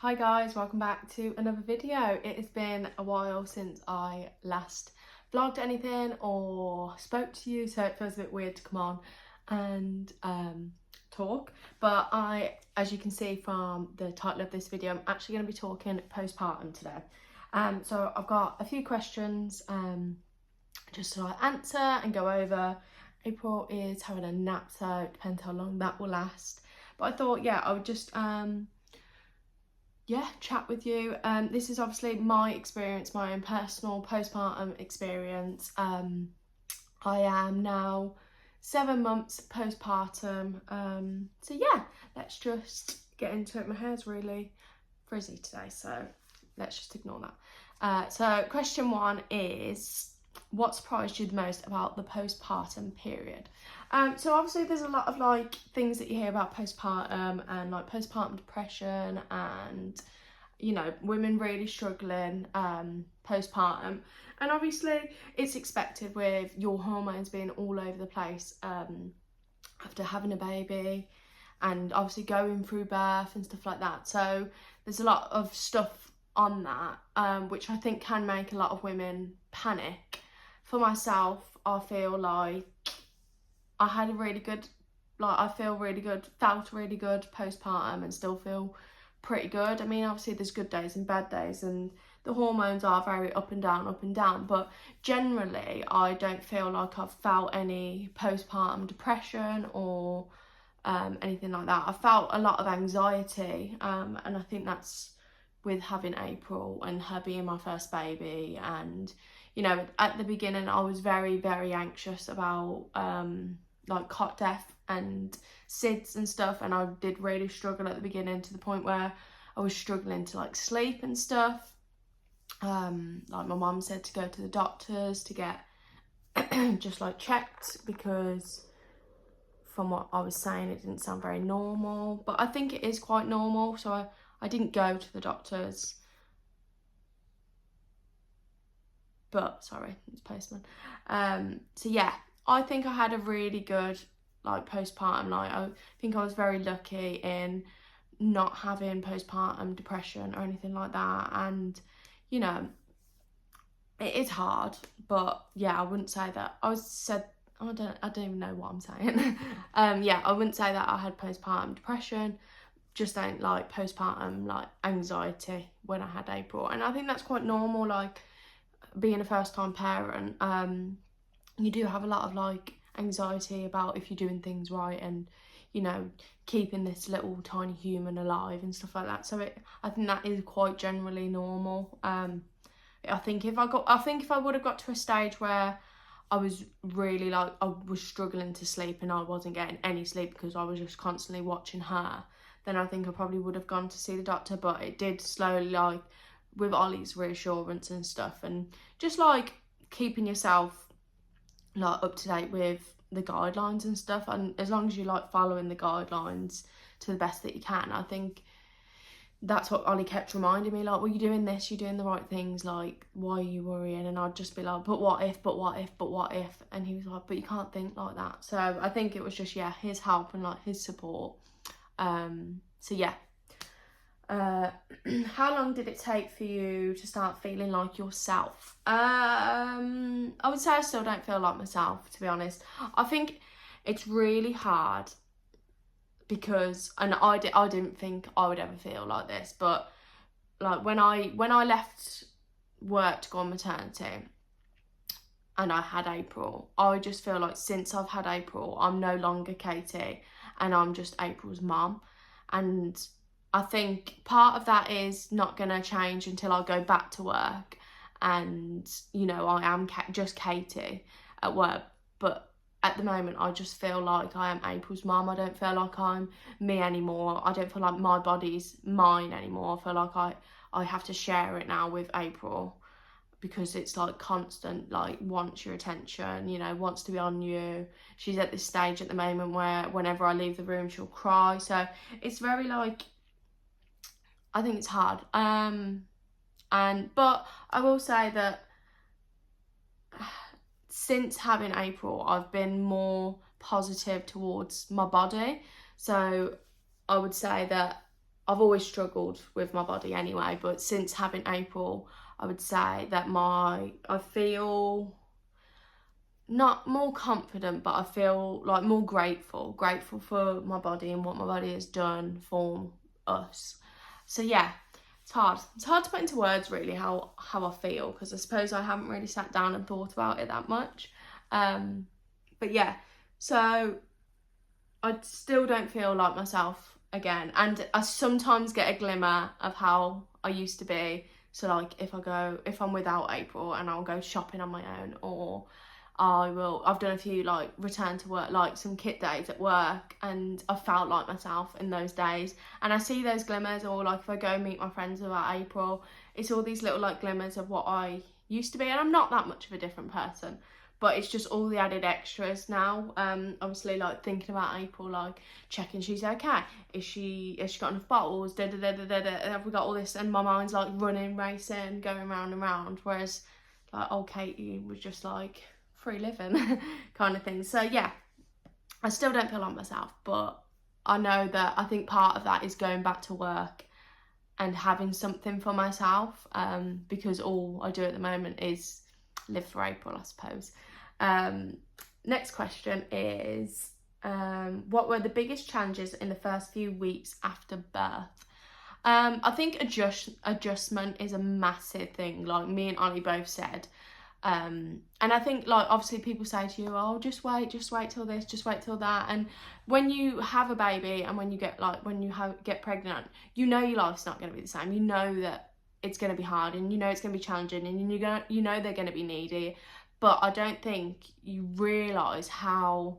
Hi guys, welcome back to another video. It has been a while since I last vlogged anything or spoke to you, so it feels a bit weird to come on and talk. But as you can see from the title of this video, I'm actually going to be talking postpartum today. So I've got a few questions just to answer and go over. April is having a nap, so it depends how long that will last. But I thought, I would just chat with you. This is obviously my experience, my own personal postpartum experience. I am now 7 months postpartum. So yeah, let's just get into it. My hair's really frizzy today, so let's just ignore that. So question one is, what surprised you the most about the postpartum period? So obviously there's a lot of things that you hear about postpartum and postpartum depression and women really struggling postpartum, and obviously it's expected with your hormones being all over the place after having a baby and obviously going through birth and stuff like that. So there's a lot of stuff on that which I think can make a lot of women panic. For myself, I feel like I had a really good, felt really good postpartum and still feel pretty good. I mean, obviously there's good days and bad days and the hormones are very up and down, but generally I don't feel like I've felt any postpartum depression or anything like that. I felt a lot of anxiety and I think that's with having April and her being my first baby. And at the beginning I was very anxious about cot death and SIDS and stuff, and I did really struggle at the beginning to the point where I was struggling to sleep and stuff. My mum said to go to the doctors to get just checked, because from what I was saying it didn't sound very normal, but I think it is quite normal, so I didn't go to the doctors. But sorry, it's postman. So yeah, I think I had a really good postpartum. I think I was very lucky in not having postpartum depression or anything like that. And it is hard, but yeah, I wouldn't say that I don't even know what I'm saying. I wouldn't say that I had postpartum depression, just don't postpartum anxiety when I had April. And I think that's quite normal, being a first-time parent. You do have a lot of anxiety about if you're doing things right and keeping this little tiny human alive and stuff like that. So I think that is quite generally normal. I think if I would have got to a stage where I was really I was struggling to sleep and I wasn't getting any sleep because I was just constantly watching her, then I think I probably would have gone to see the doctor. But it did slowly, with Ollie's reassurance and stuff, and just keeping yourself up to date with the guidelines and stuff, and as long as you following the guidelines to the best that you can, I think that's what Ollie kept reminding me, well, you're doing this, you're doing the right things, why are you worrying? And I'd just be but what if, and he was but you can't think like that. So I think it was just his help and his support. So yeah. How long did it take for you to start feeling like yourself? I would say I still don't feel like myself, to be honest. I think it's really hard because, and I didn't think I would ever feel like this, but when I left work to go on maternity and I had April, I just feel like since I've had April, I'm no longer Katie and I'm just April's mum. And I think part of that is not going to change until I go back to work and, I am just Katie at work. But at the moment, I just feel like I am April's mum. I don't feel like I'm me anymore. I don't feel like my body's mine anymore. I feel like I have to share it now with April, because it's constant, wants your attention, wants to be on you. She's at this stage at the moment where whenever I leave the room, she'll cry. So it's very I think it's hard. But I will say that since having April, I've been more positive towards my body. So I would say that I've always struggled with my body anyway, but since having April, I would say that I feel not more confident, but I feel like more grateful for my body and what my body has done for us. So yeah, it's hard to put into words really how I feel, because I suppose I haven't really sat down and thought about it that much. But yeah, so I still don't feel like myself again, and I sometimes get a glimmer of how I used to be. So like if I'm without April and I'll go shopping on my own, or I've done a few like return to work, like some kit days at work, and I felt like myself in those days, and I see those glimmers. Or like if I go meet my friends about April, it's all these little like glimmers of what I used to be, and I'm not that much of a different person, but it's just all the added extras now. Obviously like thinking about April, like checking she's okay, has she got enough bottles, have we got all this, and my mind's like running, racing, going round and round, whereas like old Katie was just like free living kind of thing. So yeah, I still don't feel like myself, but I know that I think part of that is going back to work and having something for myself, because all I do at the moment is live for April, I suppose. Next question is, what were the biggest challenges in the first few weeks after birth? I think adjustment is a massive thing, like me and Ollie both said. And I think like obviously people say to you, oh, just wait till this, just wait till that. And when you have a baby and when you get get pregnant, you know your life's not going to be the same. You know that it's going to be hard, and you know it's going to be challenging, and you know they're going to be needy. But I don't think you realise how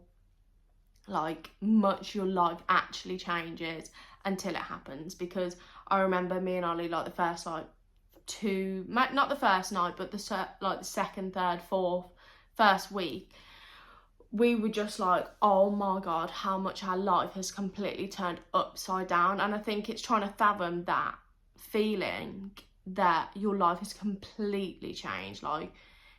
like much your life actually changes until it happens. Because I remember me and Ollie, like the first like not the first night, but the second, third, fourth, first week, we were just like, oh my god, how much our life has completely turned upside down. And I think it's trying to fathom that feeling that your life has completely changed. Like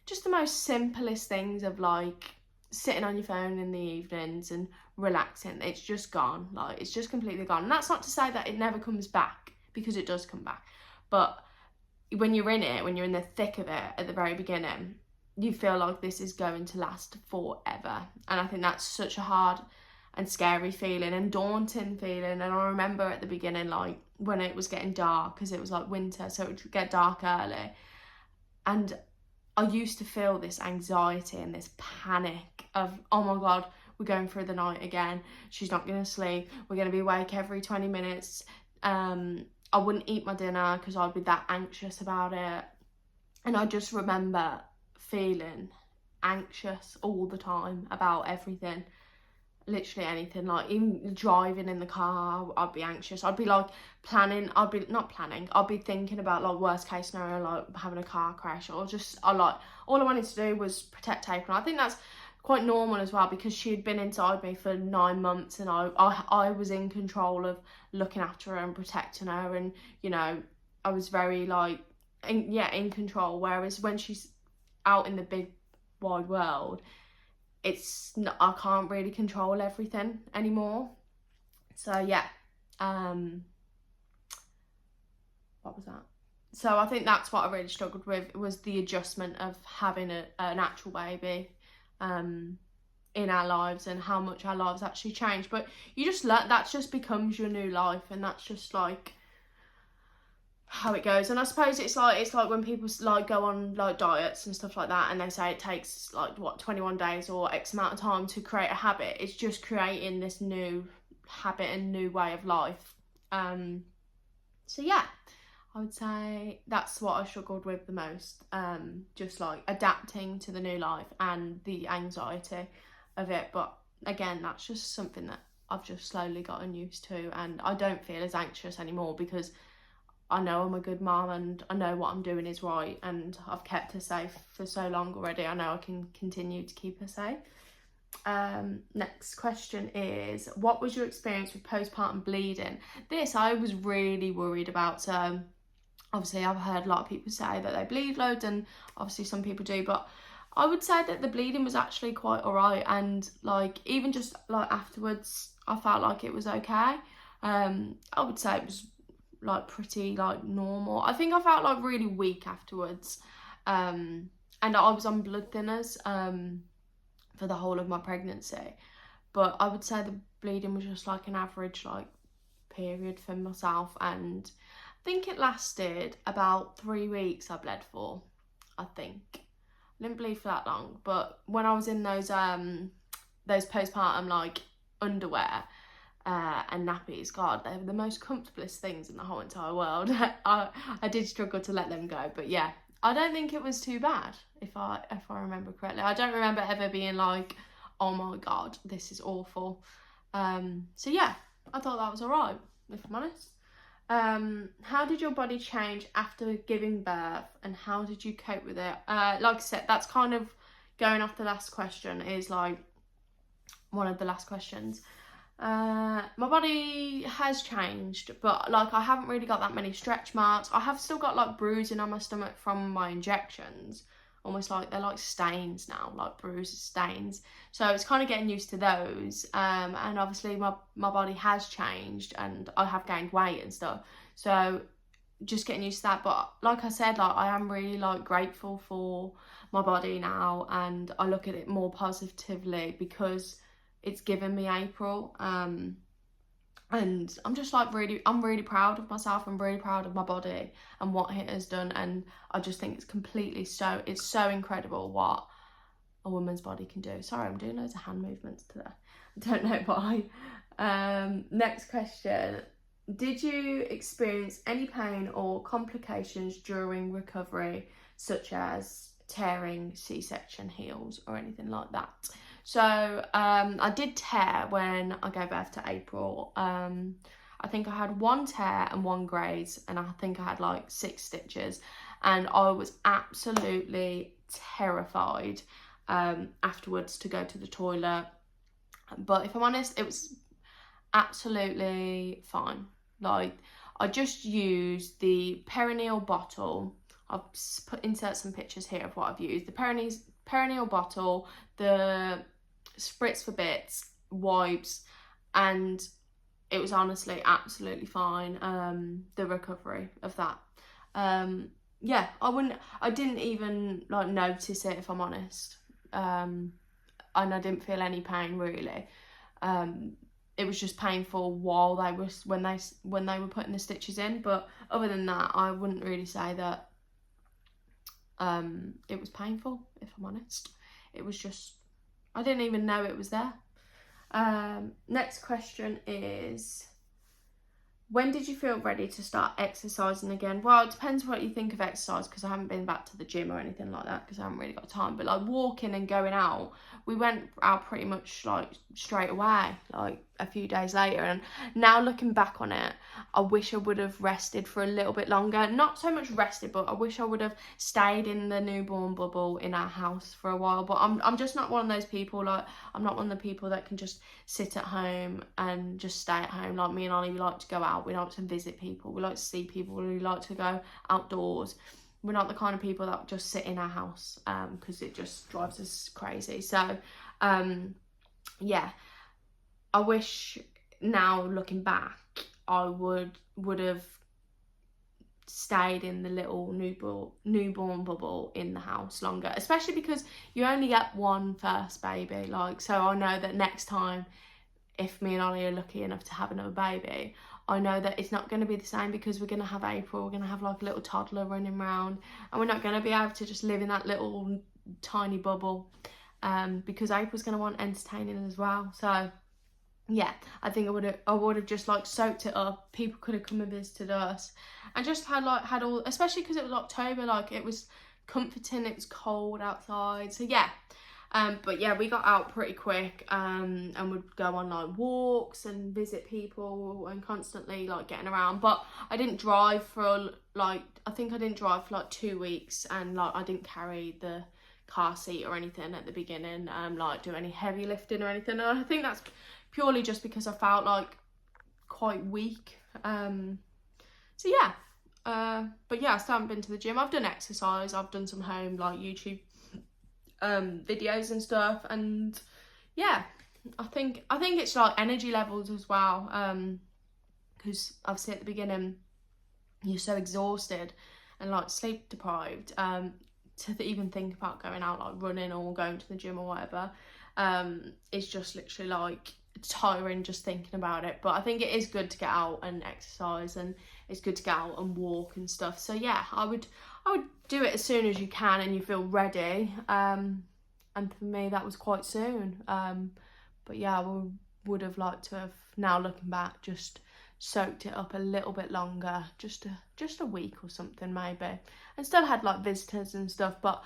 just the most simplest things of like sitting on your phone in the evenings and relaxing, it's just gone. Like it's just completely gone. And that's not to say that it never comes back, because it does come back, but when you're in it, when you're in the thick of it at the very beginning, you feel like this is going to last forever. And I think that's such a hard and scary feeling and daunting feeling. And I remember at the beginning, like when it was getting dark, because it was like winter, so it would get dark early, and I used to feel this anxiety and this panic of, oh my god, we're going through the night again, she's not going to sleep, we're going to be awake every 20 minutes. I wouldn't eat my dinner because I'd be that anxious about it. And I just remember feeling anxious all the time about everything, literally anything. Like even driving in the car, I'd be anxious. I'd be like I'd be thinking about like worst case scenario, like having a car crash, or just all I wanted to do was protect April. I think that's quite normal as well, because she had been inside me for 9 months, and I was in control of looking after her and protecting her, and you know I was very like in control. Whereas when she's out in the big wide world, it's not, I can't really control everything anymore. So yeah, what was that? So I think that's what I really struggled with, was the adjustment of having an actual baby in our lives, and how much our lives actually change. But you just learn, that just becomes your new life, and that's just like how it goes. And I suppose it's like when people like go on like diets and stuff like that, and they say it takes like 21 days or X amount of time to create a habit. It's just creating this new habit and new way of life. So yeah, I would say that's what I struggled with the most, just like adapting to the new life and the anxiety of it. But again, that's just something that I've just slowly gotten used to, and I don't feel as anxious anymore, because I know I'm a good mum and I know what I'm doing is right, and I've kept her safe for so long already. I know I can continue to keep her safe. Next question is, what was your experience with postpartum bleeding? This I was really worried about. So obviously I've heard a lot of people say that they bleed loads, and obviously some people do, but I would say that the bleeding was actually quite alright, and like even just like afterwards I felt like it was okay. I would say it was like pretty like normal. I think I felt like really weak afterwards, and I was on blood thinners for the whole of my pregnancy, but I would say the bleeding was just like an average like period for myself, and I think it lasted about 3 weeks. I bled for, I think. I didn't bleed for that long, but when I was in those postpartum like underwear and nappies, God, they were the most comfortablest things in the whole entire world. I did struggle to let them go, but yeah, I don't think it was too bad, if I remember correctly. I don't remember ever being like, oh my God, this is awful. So yeah, I thought that was alright, if I'm honest. How did your body change after giving birth, and how did you cope with it? Like I said, that's kind of going off the last question, is like one of the last questions. My body has changed, but like I haven't really got that many stretch marks. I have still got like bruising on my stomach from my injections, almost like they're like stains now, like bruises, stains. So it's kind of getting used to those. And obviously my body has changed, and I have gained weight and stuff. So just getting used to that. But like I said, like I am really like grateful for my body now, and I look at it more positively because it's given me April, and I'm just like I'm really proud of myself. I'm really proud of my body and what it has done, and I just think it's so incredible what a woman's body can do. Sorry, I'm doing loads of hand movements today. I don't know why. Next question. Did you experience any pain or complications during recovery, such as tearing, C-section, heels, or anything like that? So I did tear when I gave birth to April. I think I had 1 tear and 1 graze, and I think I had like 6 stitches, and I was absolutely terrified afterwards to go to the toilet. But if I'm honest, it was absolutely fine. Like, I just used the perineal bottle. I'll insert some pictures here of what I've used. The perineal bottle, the spritz for bits, wipes, and it was honestly absolutely fine. The recovery of that, yeah, I didn't even like notice it, if I'm honest, and I didn't feel any pain really. It was just painful while when they were putting the stitches in, but other than that, I wouldn't really say that it was painful, if I'm honest. It was just, I didn't even know it was there. Next question is, when did you feel ready to start exercising again? Well, it depends what you think of exercise, because I haven't been back to the gym or anything like that, because I haven't really got time. But like walking and going out, we went out pretty much like straight away, like a few days later. And now looking back on it, I wish I would have rested for a little bit longer. Not so much rested, but I wish I would have stayed in the newborn bubble in our house for a while. But I'm just not one of those people. Like, I'm not one of the people that can just sit at home and just stay at home. Like me and Ollie, we like to go out. We like to visit people. We like to see people. We like to go outdoors. We're not the kind of people that just sit in our house because it just drives us crazy. So yeah, I wish now looking back, I would have stayed in the little newborn bubble in the house longer, especially because you only get one first baby. Like, so I know that next time, if me and Ollie are lucky enough to have another baby, I know that it's not going to be the same, because we're going to have April, we're going to have like a little toddler running around, and we're not going to be able to just live in that little tiny bubble, because April's going to want entertaining as well. So yeah, I think I would have just like soaked it up. People could have come and visited us, and just had all, especially because it was October, like it was comforting, it was cold outside. So yeah, but yeah, we got out pretty quick, and would go on like walks and visit people, and constantly like getting around. But I didn't drive for like, I think I didn't drive for like 2 weeks, and like I didn't carry the car seat or anything at the beginning, like do any heavy lifting or anything. And I think that's purely just because I felt like quite weak. So yeah, but yeah, I still haven't been to the gym. I've done exercise, I've done some home like YouTube videos and stuff, and yeah, I think it's like energy levels as well, because obviously at the beginning you're so exhausted and like sleep deprived, to even think about going out, like running or going to the gym or whatever, it's just literally like tiring just thinking about it. But I think it is good to get out and exercise, and it's good to get out and walk and stuff. So yeah, I would do it as soon as you can and you feel ready. And for me that was quite soon. But yeah, I would have liked to have, now looking back, just soaked it up a little bit longer, just a week or something maybe, and still had like visitors and stuff. But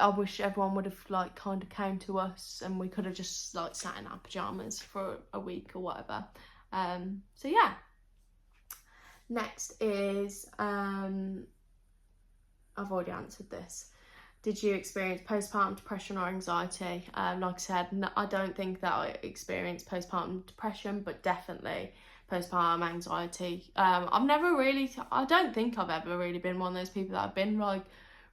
I wish everyone would have like kind of came to us and we could have just like sat in our pajamas for a week or whatever. So yeah. Next is I've already answered this. Did you experience postpartum depression or anxiety? Like I said, no, I don't think that I experienced postpartum depression, but definitely postpartum anxiety. I don't think I've ever really been one of those people that have been like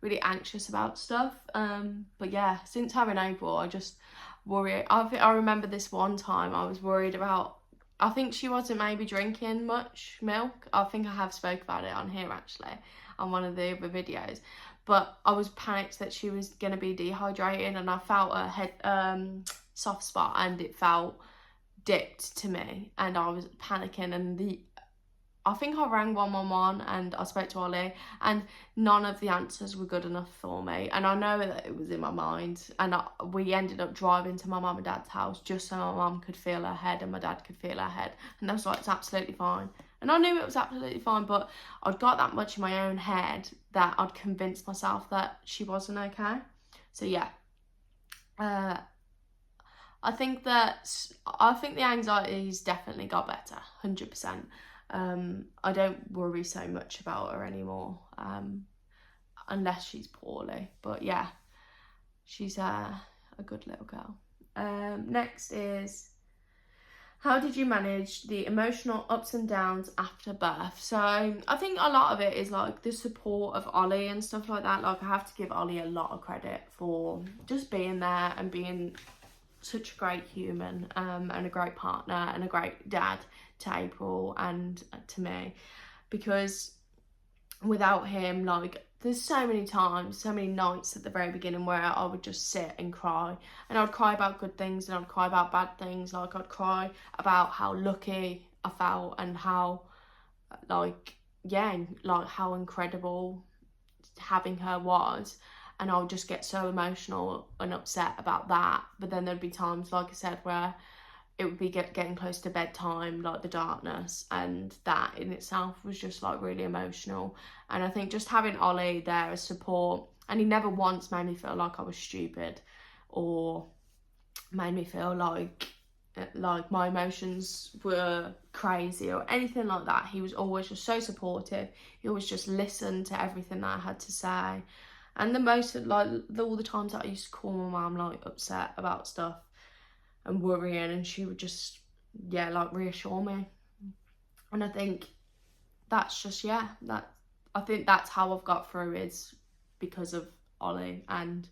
really anxious about stuff. But yeah, since having April, I just worry. I remember this one time I was worried about, I think she wasn't maybe drinking much milk. I think I have spoke about it on here actually, on one of the other videos. But I was panicked that she was going to be dehydrated, and I felt a head soft spot, and it felt dipped to me, and I was panicking. And I think I rang 111 and I spoke to Ollie, and none of the answers were good enough for me. And I know that it was in my mind, and we ended up driving to my mum and dad's house just so my mum could feel her head and my dad could feel her head, and I was like, it's absolutely fine. And I knew it was absolutely fine, but I'd got that much in my own head that I'd convinced myself that she wasn't okay. So yeah, I think the anxiety's definitely got better, 100%. I don't worry so much about her anymore, unless she's poorly. But yeah, she's a good little girl. Next is, how did you manage the emotional ups and downs after birth? So I think a lot of it is like the support of Ollie and stuff like that. Like I have to give Ollie a lot of credit for just being there and being such a great human, and a great partner and a great dad to April and to me, because without him, like there's so many times, so many nights at the very beginning where I would just sit and cry, and I'd cry about good things and I'd cry about bad things. Like I'd cry about how lucky I felt and how like how incredible having her was, and I would just get so emotional and upset about that. But then there'd be times, like I said, where it would be getting close to bedtime, like the darkness, and that in itself was just like really emotional. And I think just having Ollie there as support, and he never once made me feel like I was stupid or made me feel like my emotions were crazy or anything like that. He was always just so supportive. He always just listened to everything that I had to say. And all the times that I used to call my mum like upset about stuff and worrying, and she would just like reassure me. And I think that's just I think that's how I've got through, is because of Ollie and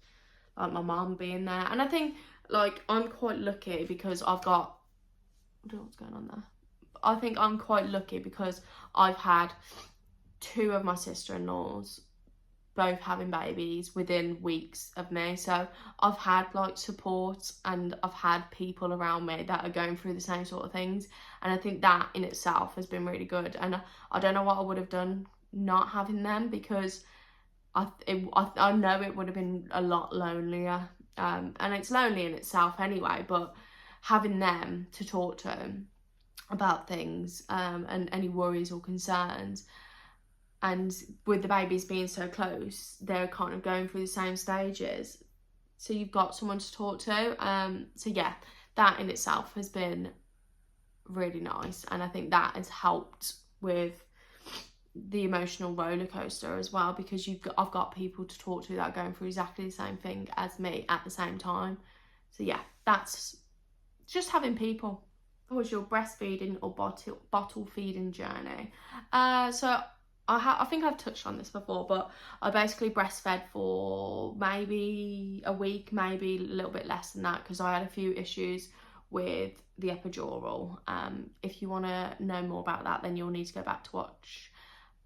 like my mum being there. And I think like I'm quite lucky because I don't know what's going on there. I think I'm quite lucky because I've had 2 of my sister-in-laws both having babies within weeks of me. So I've had like support, and I've had people around me that are going through the same sort of things. And I think that in itself has been really good. And I don't know what I would have done not having them, because I know it would have been a lot lonelier. And it's lonely in itself anyway, but having them to talk to about things, and any worries or concerns, and with the babies being so close, they're kind of going through the same stages, so you've got someone to talk to. So yeah, that in itself has been really nice, and I think that has helped with the emotional roller coaster as well, because I've got people to talk to that are going through exactly the same thing as me at the same time. So yeah, that's just having people. What was your breastfeeding or bottle feeding journey? So I think I've touched on this before, but I basically breastfed for maybe a week, maybe a little bit less than that, because I had a few issues with the epidural. If you want to know more about that, then you'll need to go back to watch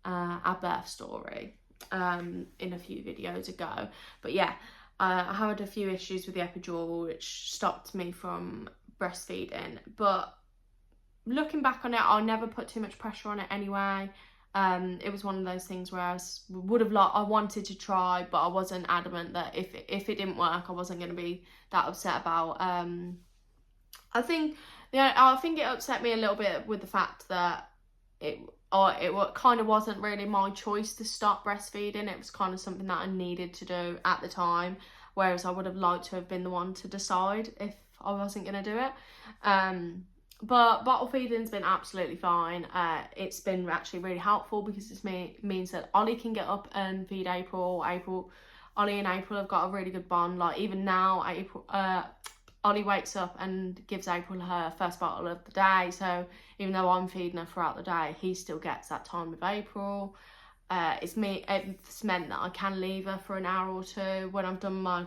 our birth story in a few videos ago. But yeah, I had a few issues with the epidural which stopped me from breastfeeding, but looking back on it, I never put too much pressure on it anyway. It was one of those things where I wanted to try, but I wasn't adamant that if it didn't work, I wasn't going to be that upset about. I think it upset me a little bit with the fact that it kind of wasn't really my choice to stop breastfeeding. It was kind of something that I needed to do at the time, whereas I would have liked to have been the one to decide if I wasn't going to do it. But bottle feeding's been absolutely fine. It's been actually really helpful because it means that Ollie can get up and feed April. Ollie and April have got a really good bond. Like even now, Ollie wakes up and gives April her first bottle of the day. So even though I'm feeding her throughout the day, he still gets that time with April. It's meant that I can leave her for an hour or two when I've done my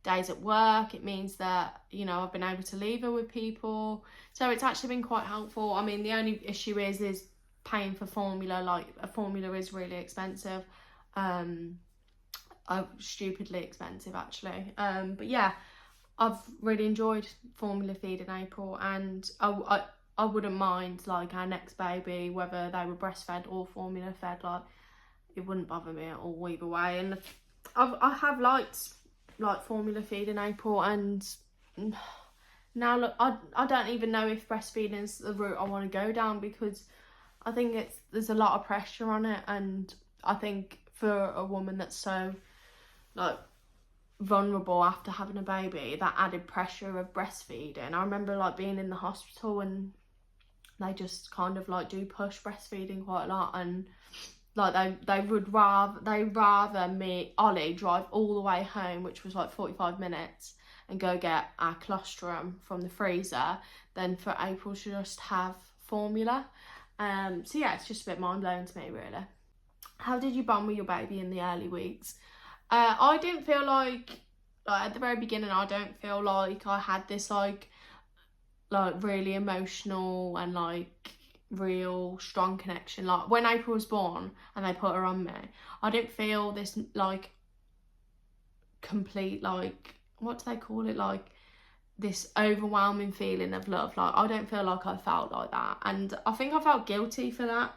days at work. It means that, you know, I've been able to leave her with people. So it's actually been quite helpful. I mean, the only issue is paying for formula. Like, a formula is really expensive. Stupidly expensive, actually. But yeah, I've really enjoyed formula feeding April, and I wouldn't mind, like, our next baby, whether they were breastfed or formula fed. Like, it wouldn't bother me at all either way. And I have liked, like, formula feeding April, and now look, I don't even know if breastfeeding is the route I want to go down, because I think there's a lot of pressure on it, and I think for a woman that's so, like, vulnerable after having a baby, that added pressure of breastfeeding. I remember, like, being in the hospital and they just kind of, like, do push breastfeeding quite a lot, and like they rather me, Ollie, drive all the way home, which was like 45 minutes, and go get our colostrum from the freezer, than for April to just have formula. So yeah, it's just a bit mind-blowing to me, really. How did you bond with your baby in the early weeks? I didn't feel like at the very beginning, I don't feel like I had this like really emotional and like real strong connection. Like when April was born and they put her on me, I didn't feel this like complete, like, what do they call it, like this overwhelming feeling of love. Like, I don't feel like I felt like that, and I think I felt guilty for that,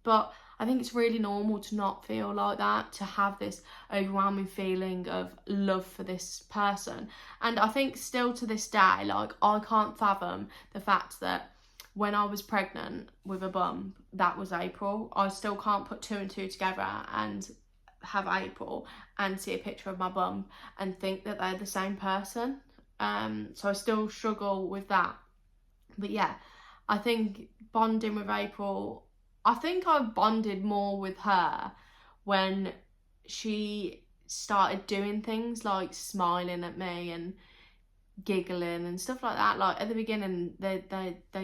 but I think it's really normal to not feel like that, to have this overwhelming feeling of love for this person. And I think still to this day, like, I can't fathom the fact that when I was pregnant with a bump, that was April. I still can't put two and two together and have April and see a picture of my bump and think that they're the same person. So I still struggle with that. But yeah, I think bonding with April, I think I bonded more with her when she started doing things like smiling at me and giggling and stuff like that. Like at the beginning, they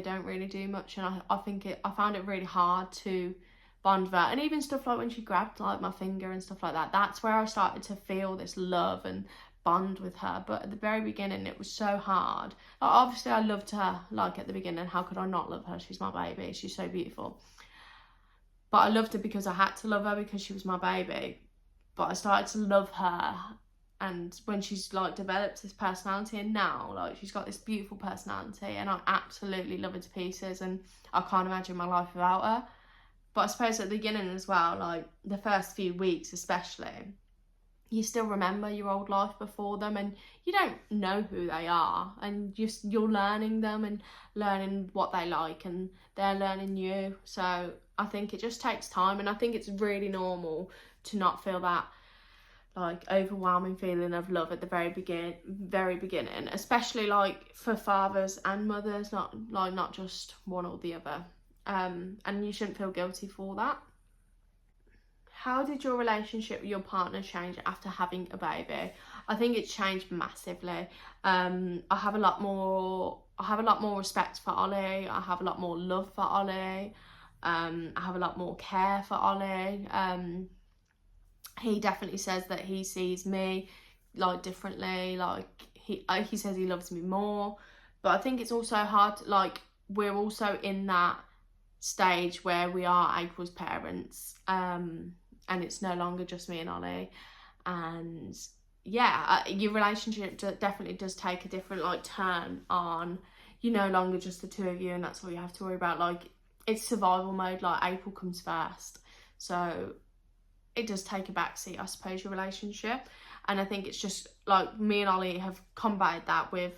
don't really do much, and I found it really hard to bond with her. And even stuff like when she grabbed like my finger and stuff like that, that's where I started to feel this love and bond with her. But at the very beginning, it was so hard. Like, obviously I loved her, like, at the beginning. How could I not love her? She's my baby, she's so beautiful. But I loved her because I had to love her, because she was my baby. But I started to love her, and when she's like developed this personality, and now like she's got this beautiful personality, and I absolutely love her to pieces, and I can't imagine my life without her. But I suppose at the beginning as well, like the first few weeks especially, you still remember your old life before them, and you don't know who they are, and you're learning them and learning what they like, and they're learning you. So I think it just takes time, and I think it's really normal to not feel that like overwhelming feeling of love at the very beginning, especially like for fathers and mothers, not just one or the other. And you shouldn't feel guilty for that. How did your relationship with your partner change after having a baby? I think it's changed massively. I have a lot more respect for Ollie. I have a lot more love for Ollie. I have a lot more care for Ollie. He definitely says that he sees me like differently. Like he says he loves me more. But I think it's also hard. Like, we're also in that stage where we are April's parents, and it's no longer just me and Ollie. And yeah, your relationship definitely does take a different like turn on. You're no longer just the two of you, and that's all you have to worry about. Like, it's survival mode. Like, April comes first, so it does take a backseat, I suppose, your relationship. And I think it's just like me and Ollie have combated that with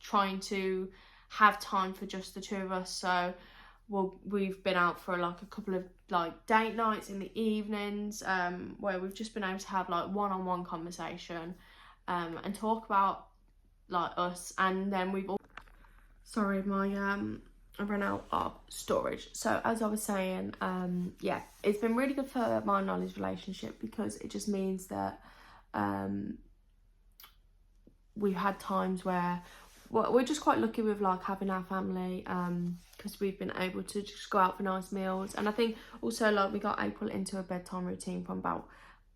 trying to have time for just the two of us. So we've been out for like a couple of like date nights in the evenings, where we've just been able to have like one-on-one conversation, and talk about like us. And then we've all, sorry, my I ran out of storage. So as I was saying, yeah, it's been really good for my and Ollie's relationship, because it just means that we've had times where we're just quite lucky with like having our family, because we've been able to just go out for nice meals. And I think also like we got April into a bedtime routine from about,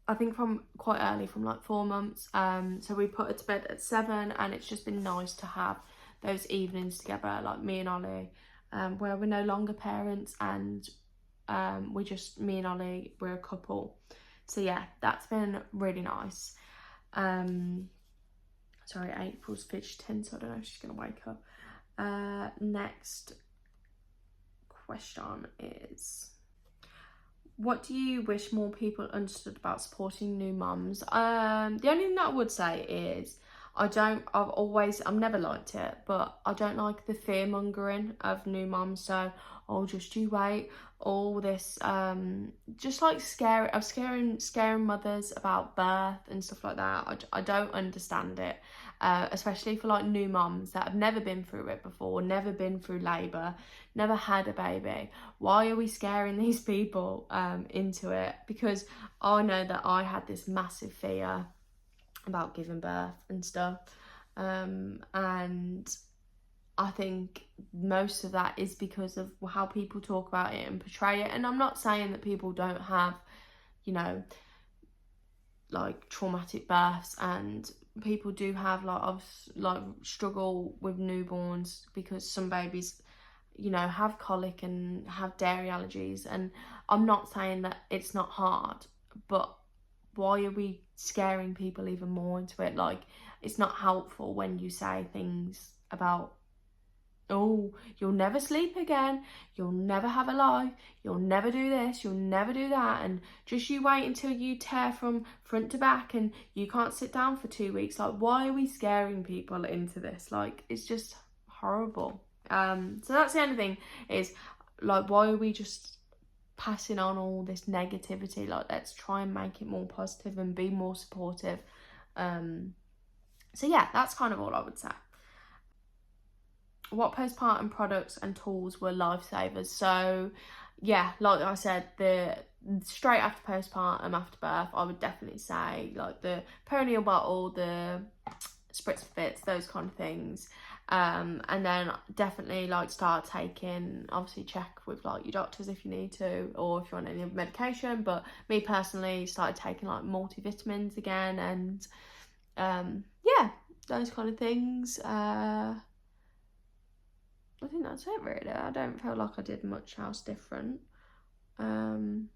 I think from quite early, from like 4 months. So we put her to bed at 7, and it's just been nice to have those evenings together, like me and Ollie, where we're no longer parents, and we're just me and Ollie, we're a couple. So yeah, that's been really nice. Sorry, April's fidgeting, so I don't know if she's gonna wake up. Next question is, what do you wish more people understood about supporting new mums? The only thing that I would say is, I've never liked it, but I don't like the fear mongering of new mums. So, oh, just you wait, all this, just like scaring mothers about birth and stuff like that. I don't understand it, especially for like new mums that have never been through it before, never been through labour, never had a baby. Why are we scaring these people into it? Because I know that I had this massive fear about giving birth and stuff, and I think most of that is because of how people talk about it and portray it. And I'm not saying that people don't have, you know, like traumatic births, and people do have like struggle with newborns, because some babies, you know, have colic and have dairy allergies. And I'm not saying that it's not hard, but why are we scaring people even more into it? Like, it's not helpful when you say things about, oh, you'll never sleep again, you'll never have a life, you'll never do this, you'll never do that, and just you wait until you tear from front to back and you can't sit down for 2 weeks. Like, why are we scaring people into this? Like, it's just horrible. So that's the only thing, is like, why are we just passing on all this negativity? Like, let's try and make it more positive and be more supportive. So yeah, that's kind of all I would say. What postpartum products and tools were lifesavers? So yeah, like I said, the straight after postpartum, after birth, I would definitely say like the perineal bottle, the spritz fits, those kind of things. And then definitely like start taking, obviously check with like your doctors if you need to, or if you're on any other medication. But me personally started taking like multivitamins again, and yeah, those kind of things. I think that's it really. I don't feel like I did much else different. How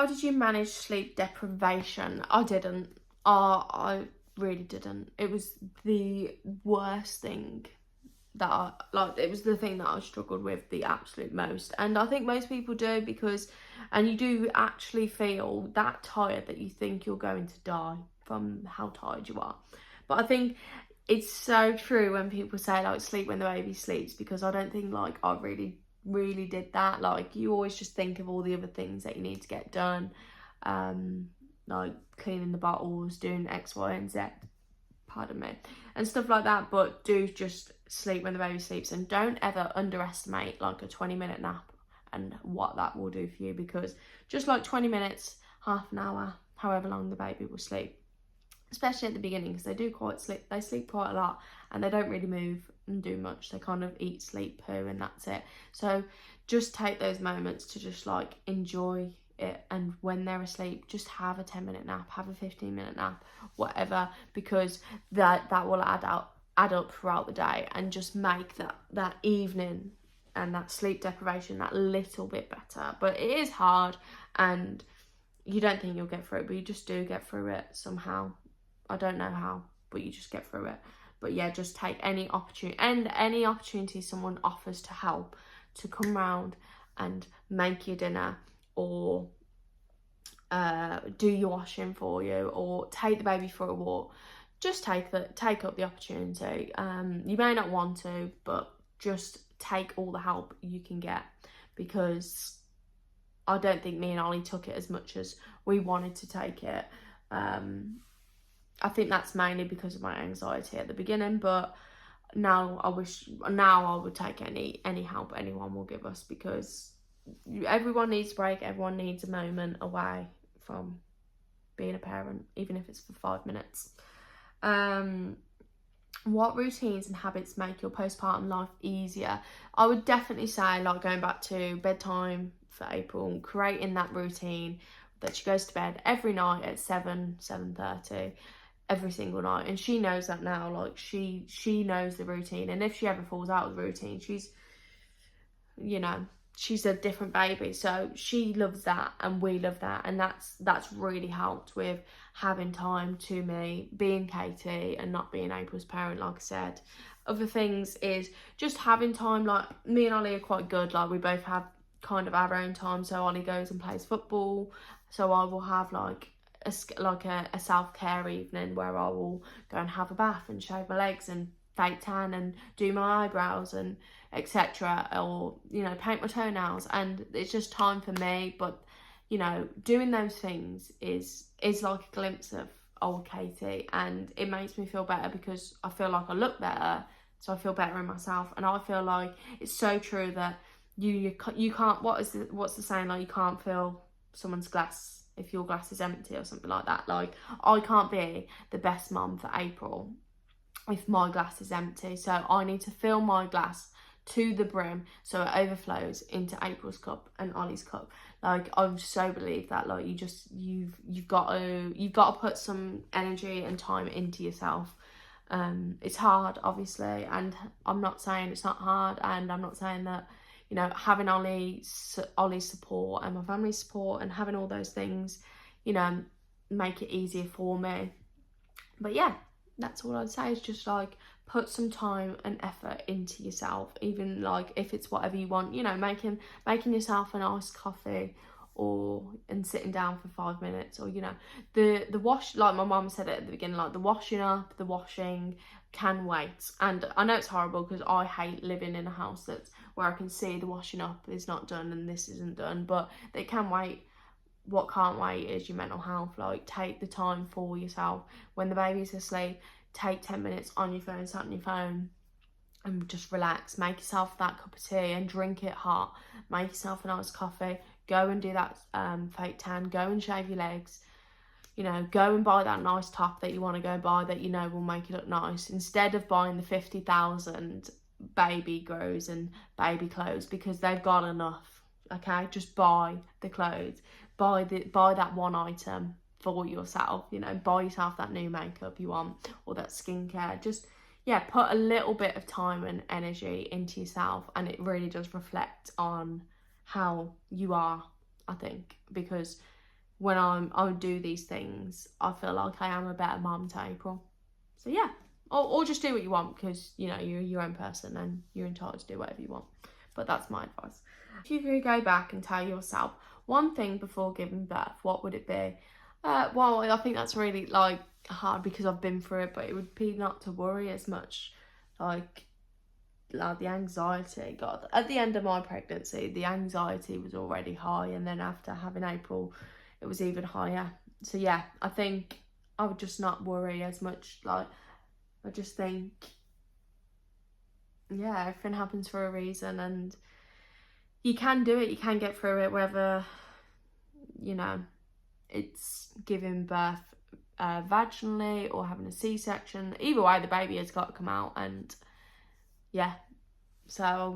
did you manage sleep deprivation? I didn't. I really didn't. It was the worst thing that it was the thing that I struggled with the absolute most. And I think most people do, because, and you do actually feel that tired that you think you're going to die from how tired you are. But I think it's so true when people say like sleep when the baby sleeps, because I don't think like I really did that. Like, you always just think of all the other things that you need to get done, like cleaning the bottles, doing X, Y, and Z, pardon me, and stuff like that. But do just sleep when the baby sleeps, and don't ever underestimate like a 20-minute nap and what that will do for you, because just like 20 minutes, half an hour, however long the baby will sleep, especially at the beginning, because they sleep quite a lot, and they don't really move and do much. They kind of eat, sleep, poo, and that's it. So just take those moments to just like enjoy it, and when they're asleep, just have a 10-minute nap, have a 15-minute nap, whatever, because that will add up throughout the day, and just make that evening and that sleep deprivation that little bit better. But it is hard, and you don't think you'll get through it, but you just do get through it somehow. I don't know how, but you just get through it. But yeah, just take any opportunity, and any opportunity someone offers to help, to come round and make your dinner, or do your washing for you, or take the baby for a walk. Just take up the opportunity. You may not want to, but just take all the help you can get, because I don't think me and Ollie took it as much as we wanted to take it. I think that's mainly because of my anxiety at the beginning, but now I would take any help anyone will give us, because everyone needs a break, everyone needs a moment away from being a parent, even if it's for 5 minutes. What routines and habits make your postpartum life easier? I would definitely say, like, going back to bedtime for April, creating that routine that she goes to bed every night at 7:30 every single night, and she knows that now. Like, she knows the routine, and if she ever falls out of the routine, she's a different baby, so she loves that and we love that, and that's really helped with having time to me, being Katie and not being April's parent, like I said. Other things is just having time. Like, me and Ollie are quite good, like, we both have kind of our own time. So Ollie goes and plays football, so I will have like a self-care evening where I will go and have a bath and shave my legs and fake tan and do my eyebrows and etc., or paint my toenails, and it's just time for me. But doing those things is like a glimpse of old Katie, and it makes me feel better because I feel like I look better, so I feel better in myself. And I feel like it's so true that you can't, what's the saying, like, you can't fill someone's glass if your glass is empty, or something like that. Like, I can't be the best mum for April if my glass is empty, so I need to fill my glass to the brim so it overflows into April's cup and Ollie's cup. Like, I so believe that, like, you've got to put some energy and time into yourself. It's hard, obviously, and I'm not saying it's not hard, and I'm not saying that having Ollie's support and my family's support and having all those things make it easier for me. But yeah, that's all I'd say, is just like put some time and effort into yourself, even like if it's whatever you want, making yourself a nice coffee, and sitting down for 5 minutes, or the wash, like my mum said it at the beginning, like the washing can wait. And I know it's horrible because I hate living in a house where I can see the washing up is not done and this isn't done, but they can wait. What can't wait is your mental health. Like, take the time for yourself. When the baby's asleep, take 10 minutes on your phone, sat on your phone, and just relax. Make yourself that cup of tea and drink it hot. Make yourself a nice coffee. Go and do that fake tan. Go and shave your legs. Go and buy that nice top that you want to go buy that will make you look nice, instead of buying the 50,000 baby grows and baby clothes, because they've got enough. Okay, just buy the clothes. Buy that one item for yourself. Buy yourself that new makeup you want, or that skincare. Just, yeah, put a little bit of time and energy into yourself, and it really does reflect on how you are, I think, because when I do these things, I feel like I am a better mum to April. So yeah, or just do what you want, because you're your own person and you're entitled to do whatever you want. But that's my advice. If you could go back and tell yourself one thing before giving birth, what would it be? Well, I think that's really like hard because I've been through it, but it would be not to worry as much. Like the anxiety, God, at the end of my pregnancy, the anxiety was already high, and then after having April, it was even higher. So yeah, I think I would just not worry as much. Like, I just think, yeah, everything happens for a reason, and you can do it, you can get through it, whether it's giving birth vaginally or having a C-section. Either way, the baby has got to come out, and yeah, so I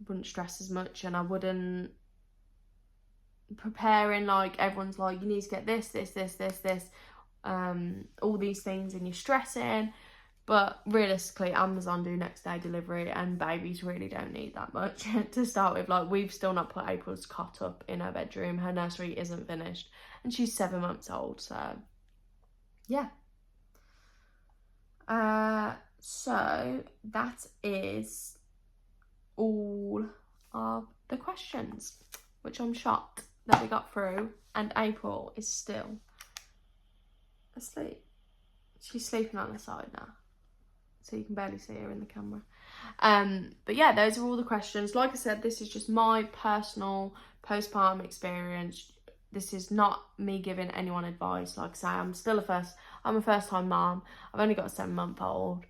wouldn't stress as much, and I wouldn't preparing like everyone's like, you need to get this, all these things, and you're stressing. But realistically, Amazon do next day delivery, and babies really don't need that much to start with. Like, we've still not put April's cot up in her bedroom. Her nursery isn't finished, and she's 7 months old, so yeah. So that is all of the questions, which I'm shocked that we got through, and April is still asleep. She's sleeping on the side now, so you can barely see her in the camera. But yeah, those are all the questions. Like I said, this is just my personal postpartum experience. This is not me giving anyone advice. Like I say, I'm a first time mom. I've only got a 7-month-old.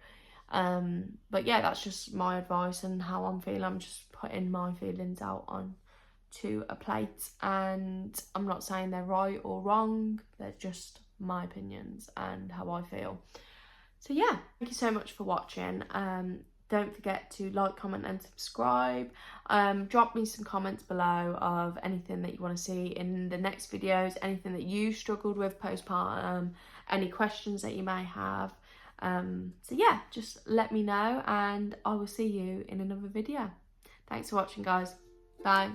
But yeah, that's just my advice and how I'm feeling. I'm just putting my feelings out on to a plate, and I'm not saying they're right or wrong. They're just my opinions and how I feel. So yeah, thank you so much for watching. Don't forget to like, comment and subscribe. Drop me some comments below of anything that you want to see in the next videos, anything that you struggled with postpartum, any questions that you may have. So yeah, just let me know, and I will see you in another video. Thanks for watching, guys. Bye.